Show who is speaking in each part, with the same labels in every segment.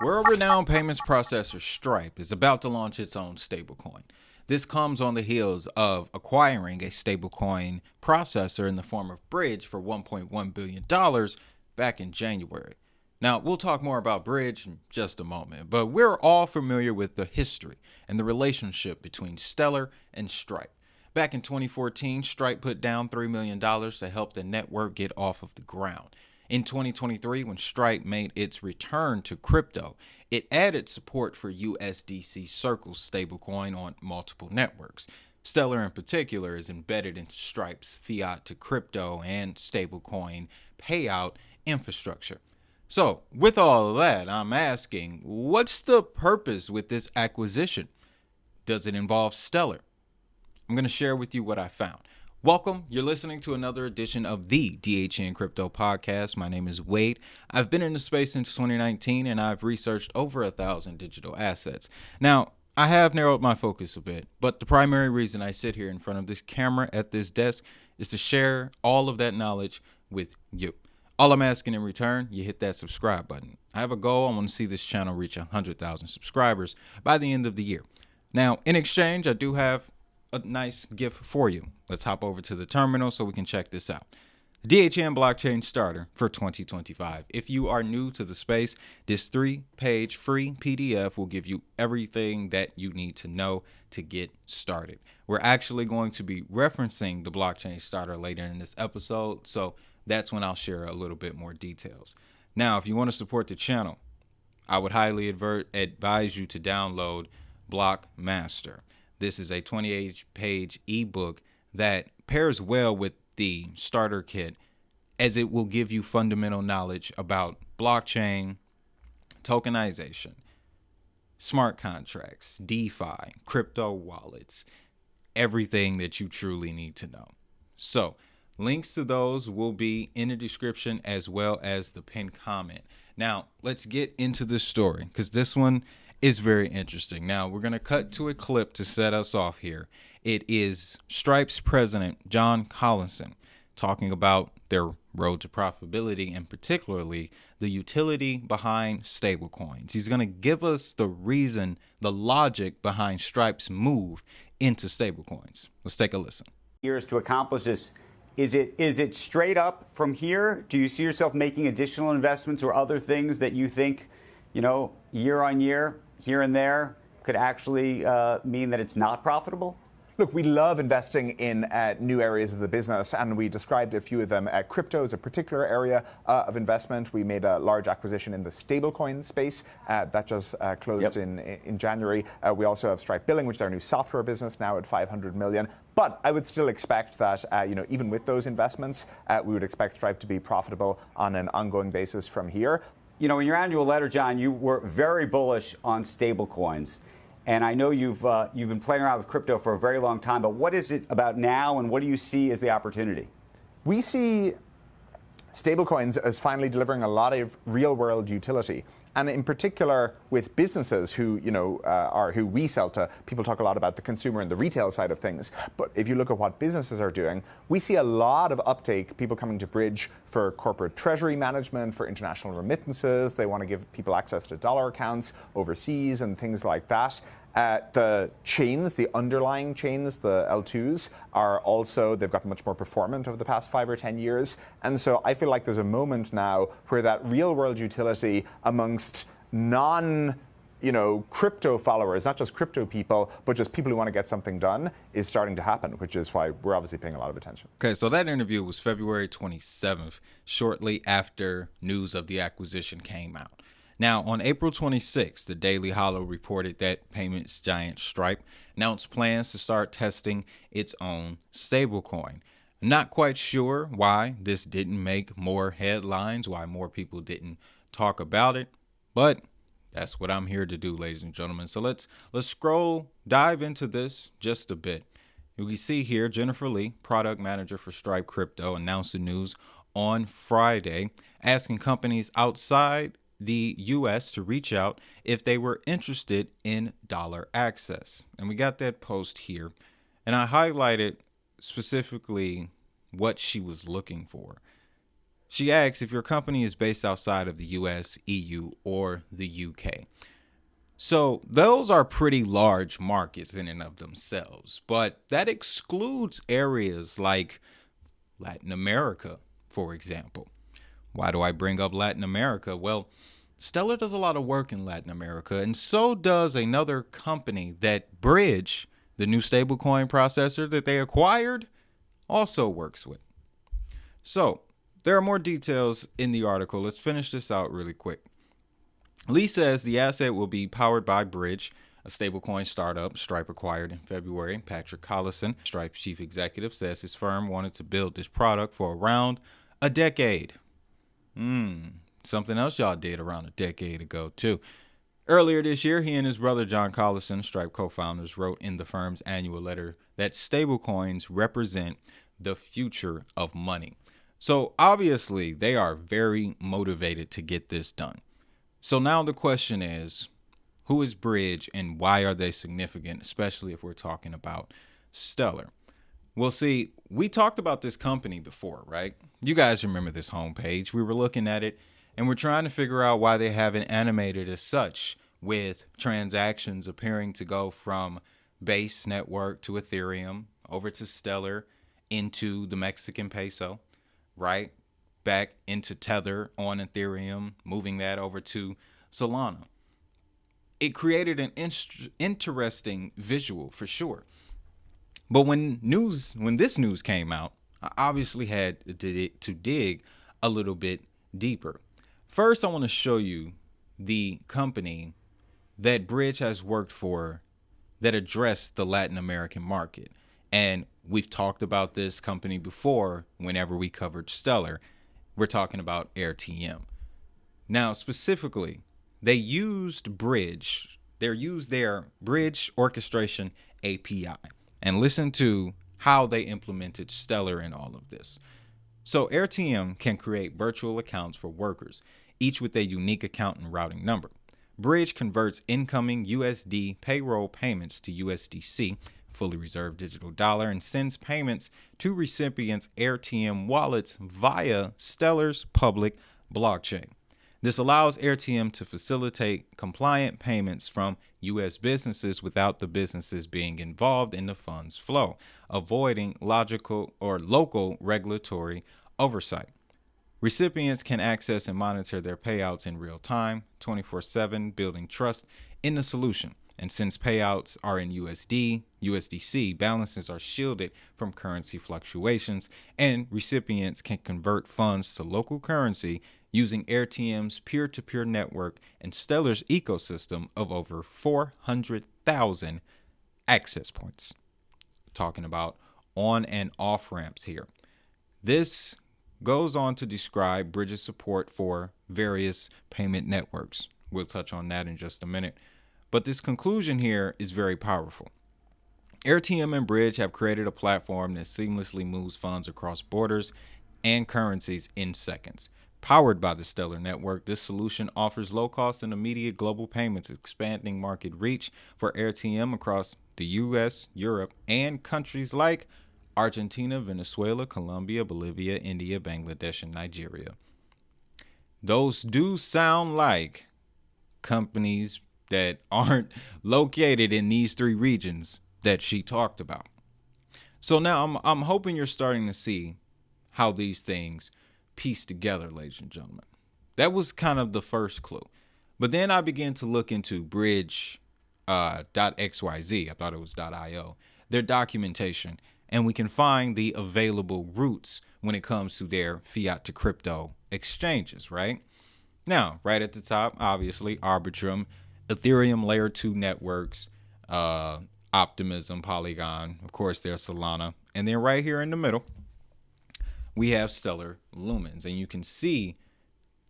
Speaker 1: World-renowned payments processor Stripe is about to launch its own stablecoin. This comes on the heels of acquiring a stablecoin processor in the form of Bridge for $1.1 billion back in January. Now, we'll talk more about Bridge in just a moment, but we're all familiar with the history and the relationship between Stellar and Stripe. Back in 2014, Stripe put down $3 million to help the network get off of the ground. In 2023, when Stripe made its return to crypto, it added support for USDC Circle's stablecoin on multiple networks. Stellar in particular is embedded into Stripe's fiat to crypto and stablecoin payout infrastructure. So, with all of that, I'm asking, what's the purpose with this acquisition? Does it involve Stellar? I'm going to share with you what I found. Welcome. You're listening to another edition of the DHN Crypto Podcast. My name is Wade. I've been in the space since 2019 and I've researched over 1,000 digital assets. Now, I have narrowed my focus a bit, but the primary reason I sit here in front of this camera at this desk is to share all of that knowledge with you. All I'm asking in return, you hit that subscribe button. I have a goal. I want to see this channel reach 100,000 subscribers by the end of the year. Now, in exchange, I do have a nice gift for you. Let's hop over to the terminal so we can check this out. The DHN blockchain starter for 2025. If you are new to the space, this 3-page free PDF will give you everything that you need to know to get started. We're actually going to be referencing the blockchain starter later in this episode, so that's when I'll share a little bit more details. Now, if you want to support the channel, I would highly advise you to download Blockmaster. This is a 28-page ebook that pairs well with the starter kit, as it will give you fundamental knowledge about blockchain, tokenization, smart contracts, DeFi, crypto wallets, everything that you truly need to know. So, links to those will be in the description as well as the pinned comment. Now, let's get into this story because this one is very interesting. Now, we're going to cut to a clip to set us off here. It is Stripe's president, John Collinson, talking about their road to profitability and particularly the utility behind stablecoins. He's going to give us the reason, the logic behind Stripe's move into stablecoins. Let's take a listen.
Speaker 2: Years to accomplish this. Is it straight up from here? Do you see yourself making additional investments or other things that you think, year on year, here and there, could actually mean that it's not profitable?
Speaker 3: Look, we love investing in new areas of the business, and we described a few of them. Crypto is a particular area of investment. We made a large acquisition in the stablecoin space that just closed in January. We also have Stripe Billing, which is our new software business, now at $500 million. But I would still expect that, even with those investments, we would expect Stripe to be profitable on an ongoing basis from here.
Speaker 2: In your annual letter, John, you were very bullish on stablecoins. And I know you've been playing around with crypto for a very long time, but what is it about now and what do you see as the opportunity?
Speaker 3: We see stablecoins as finally delivering a lot of real-world utility, and in particular with businesses who, who we sell to. People talk a lot about the consumer and the retail side of things, but if you look at what businesses are doing, we see a lot of uptake, people coming to Bridge for corporate treasury management, for international remittances. They want to give people access to dollar accounts overseas and things like that. The chains, the underlying chains, the L2s, are also, they've gotten much more performant over the past 5 or 10 years. And so I feel like there's a moment now where that real world utility amongst crypto followers, not just crypto people, but just people who want to get something done, is starting to happen, which is why we're obviously paying a lot of attention.
Speaker 1: Okay, so that interview was February 27th, shortly after news of the acquisition came out. Now, on April 26th, the Daily Hollow reported that payments giant Stripe announced plans to start testing its own stablecoin. Not quite sure why this didn't make more headlines, why more people didn't talk about it, but that's what I'm here to do, ladies and gentlemen. So let's dive into this just a bit. We see here Jennifer Lee, product manager for Stripe Crypto, announced the news on Friday, asking companies outside the U.S. to reach out if they were interested in dollar access. And we got that post here. And I highlighted specifically what she was looking for. She asks if your company is based outside of the US, EU, or the UK. So those are pretty large markets in and of themselves, but that excludes areas like Latin America, for example. Why do I bring up Latin America? Well, Stellar does a lot of work in Latin America, and so does another company that Bridge, the new stablecoin processor that they acquired, also works with. So, there are more details in the article. Let's finish this out really quick. Lee says the asset will be powered by Bridge, a stablecoin startup Stripe acquired in February. Patrick Collison, Stripe's chief executive, says his firm wanted to build this product for around a decade. Something else y'all did around a decade ago, too. Earlier this year, he and his brother John Collison, Stripe co-founders, wrote in the firm's annual letter that stablecoins represent the future of money. So obviously, they are very motivated to get this done. So now the question is, who is Bridge and why are they significant, especially if we're talking about Stellar? Well, see, we talked about this company before, right? You guys remember this homepage. We were looking at it and we're trying to figure out why they haven't animated as such, with transactions appearing to go from Base Network to Ethereum over to Stellar into the Mexican peso, right? Back into Tether on Ethereum, moving that over to Solana. It created an interesting visual for sure. But when this news came out, I obviously had to dig a little bit deeper. First, I want to show you the company that Bridge has worked for that addressed the Latin American market. And we've talked about this company before whenever we covered Stellar. We're talking about AirTM. Now, specifically, they used Bridge. They used their Bridge orchestration API. And listen to how they implemented Stellar in all of this. So AirTM can create virtual accounts for workers, each with a unique account and routing number. Bridge converts incoming USD payroll payments to USDC, fully reserved digital dollar, and sends payments to recipients' AirTM wallets via Stellar's public blockchain. This allows AirTM to facilitate compliant payments from U.S. businesses without the businesses being involved in the funds flow, avoiding logical or local regulatory oversight. Recipients can access and monitor their payouts in real time, 24/7, building trust in the solution. And since payouts are in USDC, balances are shielded from currency fluctuations, and recipients can convert funds to local currency using AirTM's peer-to-peer network and Stellar's ecosystem of over 400,000 access points. Talking about on and off ramps here. This goes on to describe Bridge's support for various payment networks. We'll touch on that in just a minute. But this conclusion here is very powerful. AirTM and Bridge have created a platform that seamlessly moves funds across borders and currencies in seconds. Powered by the Stellar network, this solution offers low-cost and immediate global payments, expanding market reach for AirTM across the US, Europe, and countries like Argentina, Venezuela, Colombia, Bolivia, India, Bangladesh, and Nigeria. Those do sound like companies that aren't located in these three regions that she talked about. So now I'm hoping you're starting to see how these things piece together, ladies and gentlemen. That was kind of the first clue. But then I began to look into bridge.xyz. I thought it was .io, their documentation, and we can find the available routes when it comes to their fiat to crypto exchanges, right? Now, right at the top, obviously, Arbitrum, Ethereum Layer 2 networks, Optimism, Polygon, of course, there's Solana. And then right here in the middle, we have Stellar Lumens. And you can see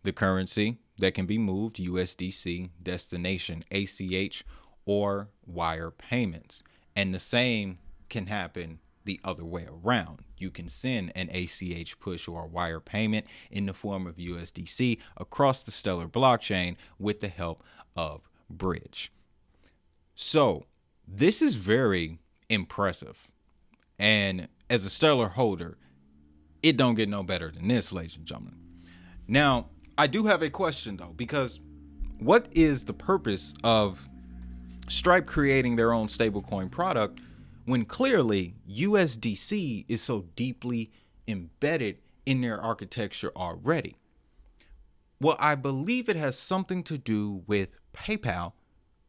Speaker 1: the currency that can be moved, USDC, destination, ACH, or wire payments. And the same can happen the other way around. You can send an ACH push or a wire payment in the form of USDC across the Stellar blockchain with the help of Bridge. So this is very impressive. And as a Stellar holder, it don't get no better than this, ladies and gentlemen. Now, I do have a question though, because what is the purpose of Stripe creating their own stablecoin product when clearly USDC is so deeply embedded in their architecture already? Well, I believe it has something to do with PayPal,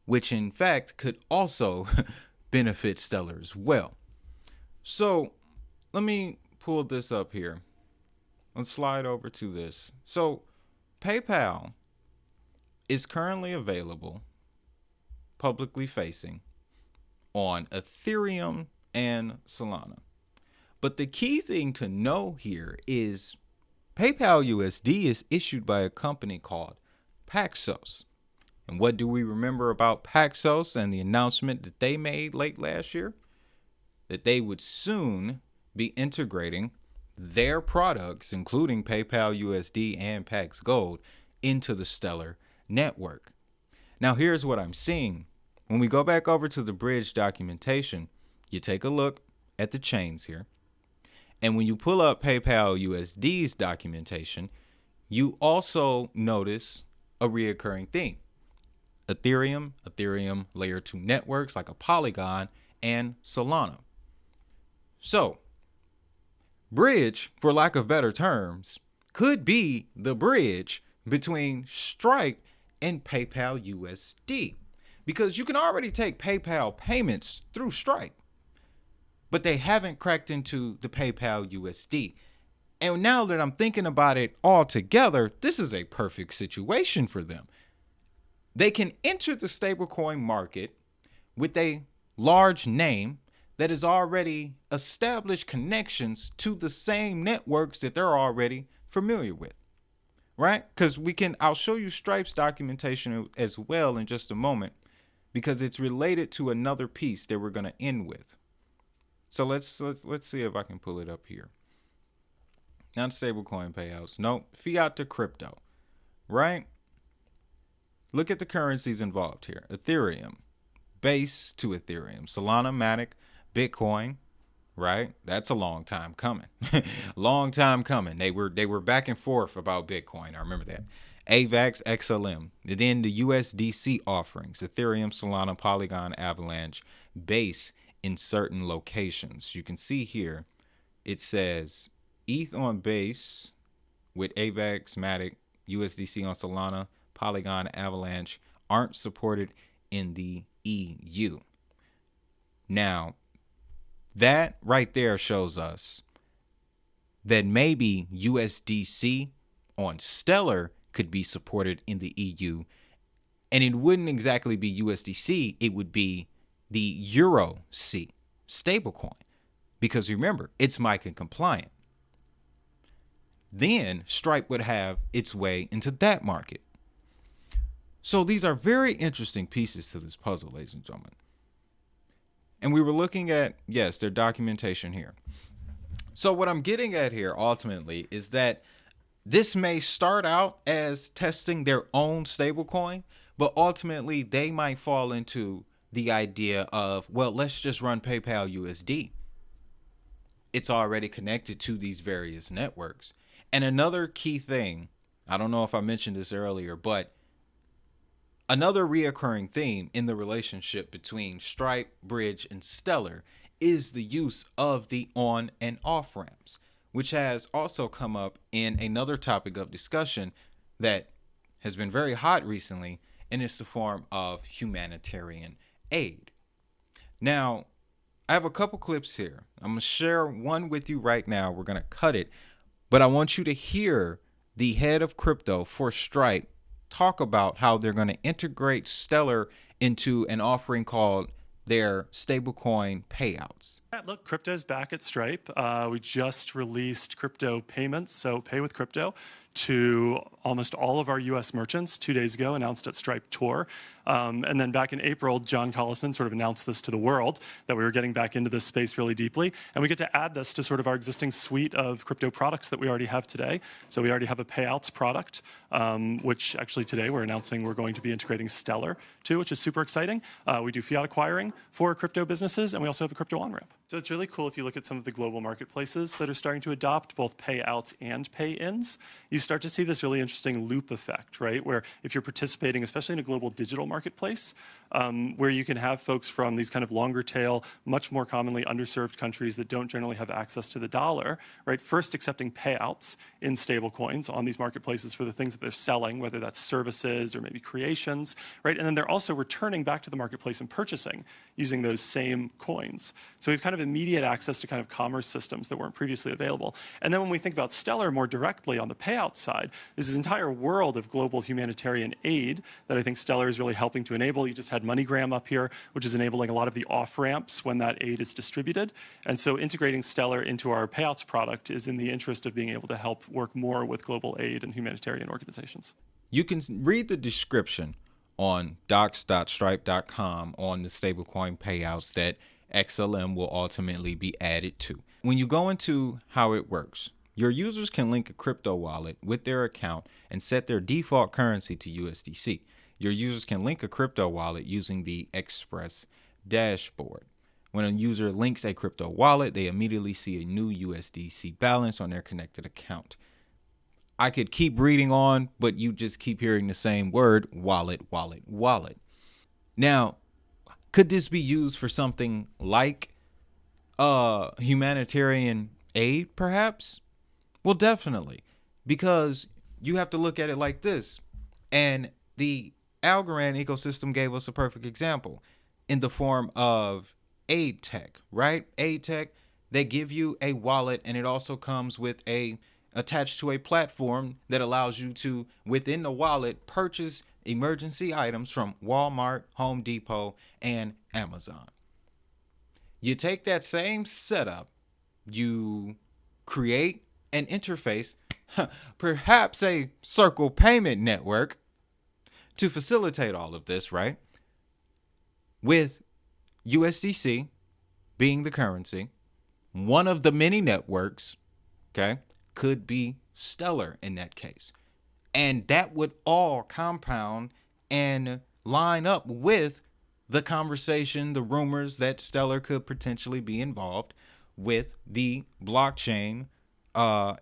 Speaker 1: which in fact could also benefit Stellar as well. So let me pull this up here. Let's slide over to this. So PayPal is currently available, publicly facing, on Ethereum and Solana. But the key thing to know here is PayPal USD is issued by a company called Paxos. And what do we remember about Paxos and the announcement that they made late last year? That they would soon be integrating their products, including PayPal USD and Pax Gold, into the Stellar network. Now, here's what I'm seeing. When we go back over to the bridge documentation, you take a look at the chains here. And when you pull up PayPal USD's documentation, you also notice a reoccurring theme. Ethereum layer 2 networks like a Polygon, and Solana. So, bridge, for lack of better terms, could be the bridge between Stripe and PayPal USD, because you can already take PayPal payments through Stripe, but they haven't cracked into the PayPal USD. And now that I'm thinking about it all together, this is a perfect situation for them. They can enter the stablecoin market with a large name that has already established connections to the same networks that they're already familiar with, right? Because I'll show you Stripe's documentation as well in just a moment, because it's related to another piece that we're going to end with. So let's see if I can pull it up here. Not stablecoin payouts. No, fiat to crypto, right? Look at the currencies involved here. Ethereum, base to Ethereum, Solana, Matic, Bitcoin, right? That's a long time coming. Long time coming. They were back and forth about Bitcoin. I remember that. AVAX, XLM. And then the USDC offerings, Ethereum, Solana, Polygon, Avalanche, base in certain locations. You can see here, it says ETH on base with AVAX, Matic, USDC on Solana, Polygon, Avalanche aren't supported in the EU. Now, that right there shows us that maybe USDC on Stellar could be supported in the EU, and it wouldn't exactly be USDC, it would be the Euro C stablecoin, because remember, it's MiCA compliant. Then Stripe would have its way into that market. So these are very interesting pieces to this puzzle, ladies and gentlemen. And we were looking at, yes, their documentation here. So what I'm getting at here ultimately is that this may start out as testing their own stablecoin, but ultimately they might fall into the idea of, well, let's just run PayPal USD. It's already connected to these various networks. And another key thing, I don't know if I mentioned this earlier, but another reoccurring theme in the relationship between Stripe, Bridge, and Stellar is the use of the on and off ramps, which has also come up in another topic of discussion that has been very hot recently, and it's the form of humanitarian aid. Now, I have a couple clips here. I'm going to share one with you right now. We're going to cut it, but I want you to hear the head of crypto for Stripe talk about how they're going to integrate Stellar into an offering called their stablecoin payouts.
Speaker 4: Look, crypto's back at Stripe. We just released crypto payments, so pay with crypto, to almost all of our US merchants 2 days ago, announced at Stripe Tour. And then back in April, John Collison sort of announced this to the world, that we were getting back into this space really deeply. And we get to add this to sort of our existing suite of crypto products that we already have today. So we already have a payouts product, which actually today we're announcing we're going to be integrating Stellar to, which is super exciting. We do fiat acquiring for crypto businesses, and we also have a crypto on-ramp. So it's really cool if you look at some of the global marketplaces that are starting to adopt both payouts and pay-ins. You start to see this really interesting loop effect, right? Where if you're participating, especially in a global digital marketplace, where you can have folks from these kind of longer tail, much more commonly underserved countries that don't generally have access to the dollar, right? First accepting payouts in stablecoins on these marketplaces for the things that they're selling, whether that's services or maybe creations, right? And then they're also returning back to the marketplace and purchasing using those same coins. So we've kind of immediate access to kind of commerce systems that weren't previously available. And then when we think about Stellar more directly on the payout side, there's this entire world of global humanitarian aid that I think Stellar is really helping to enable. You just had MoneyGram up here, which is enabling a lot of the off-ramps when that aid is distributed. And so integrating Stellar into our payouts product is in the interest of being able to help work more with global aid and humanitarian organizations.
Speaker 1: You can read the description on docs.stripe.com on the stablecoin payouts that XLM will ultimately be added to. When you go into how it works, your users can link a crypto wallet with their account and set their default currency to USDC. Your users can link a crypto wallet using the Express dashboard. When a user links a crypto wallet, they immediately see a new USDC balance on their connected account. I could keep reading on, but you just keep hearing the same word, wallet, wallet, wallet. Now, could this be used for something like humanitarian aid, perhaps? Well, definitely, because you have to look at it like this. And the Algorand ecosystem gave us a perfect example in the form of aid tech, right? Aid tech, they give you a wallet, and it also comes with attached to a platform that allows you to, within the wallet, purchase emergency items from Walmart, Home Depot, and Amazon. You take that same setup, you create an interface, perhaps a circle payment network, to facilitate all of this, right? With USDC being the currency, one of the many networks, okay, could be Stellar in that case. And that would all compound and line up with the conversation, the rumors that Stellar could potentially be involved with the blockchain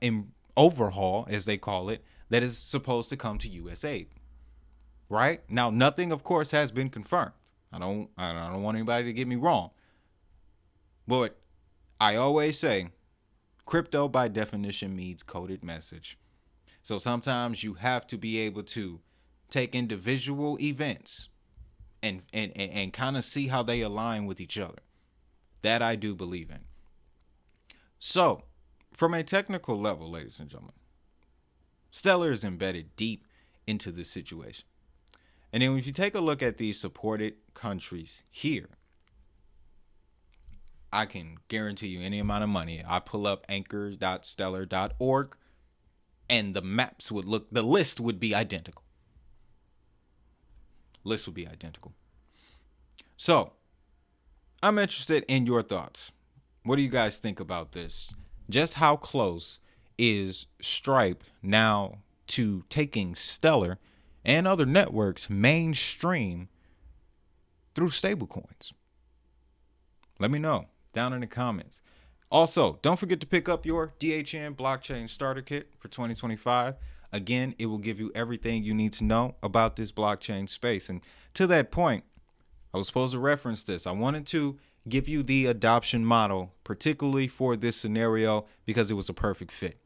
Speaker 1: in overhaul, as they call it, that is supposed to come to USAID. Right? Now, nothing, of course, has been confirmed. I don't want anybody to get me wrong. But I always say, crypto by definition means coded message. So sometimes you have to be able to take individual events and kind of see how they align with each other. That I do believe in. So, from a technical level, ladies and gentlemen, Stellar is embedded deep into this situation. And then if you take a look at the supported countries here, I can guarantee you any amount of money. I pull up anchor.stellar.org and the maps would look, the list would be identical. List would be identical. So, I'm interested in your thoughts. What do you guys think about this? Just how close is Stripe now to taking Stellar and other networks mainstream through stablecoins? Let me know down in the comments. Also, don't forget to pick up your DHN Blockchain Starter Kit for 2025. Again, it will give you everything you need to know about this blockchain space. And to that point, I was supposed to reference this. I wanted to give you the adoption model, particularly for this scenario, because it was a perfect fit.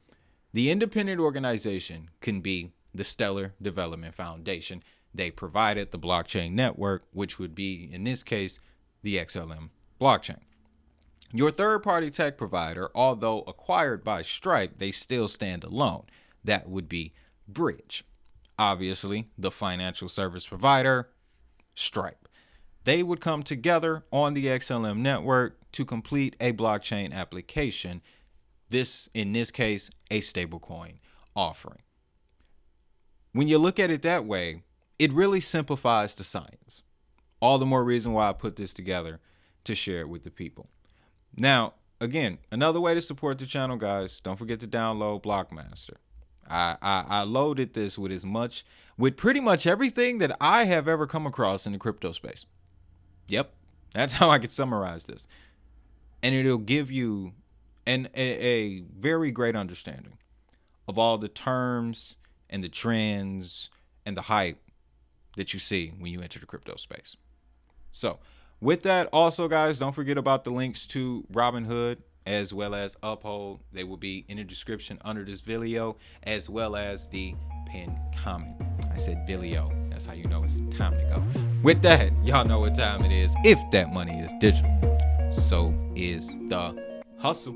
Speaker 1: The independent organization can be the Stellar Development Foundation. They provided the blockchain network, which would be, in this case, the XLM blockchain. Your third-party tech provider, although acquired by Stripe, they still stand alone. That would be Bridge. Obviously, the financial service provider, Stripe. They would come together on the XLM network to complete a blockchain application. This, in this case, a stablecoin offering. When you look at it that way, it really simplifies the science. All the more reason why I put this together to share it with the people. Now, again, another way to support the channel, guys, don't forget to download Blockmaster. I loaded this with pretty much everything that I have ever come across in the crypto space. Yep, that's how I could summarize this. and it'll give you a very great understanding of all the terms and the trends and the hype that you see when you enter the crypto space. So with that, also guys, don't forget about the links to Robinhood as well as Uphold. They will be in the description under this video, as well as the pinned comment. I said video. That's how you know it's time to go. With that, y'all know what time it is. If that money is digital, so is the hustle.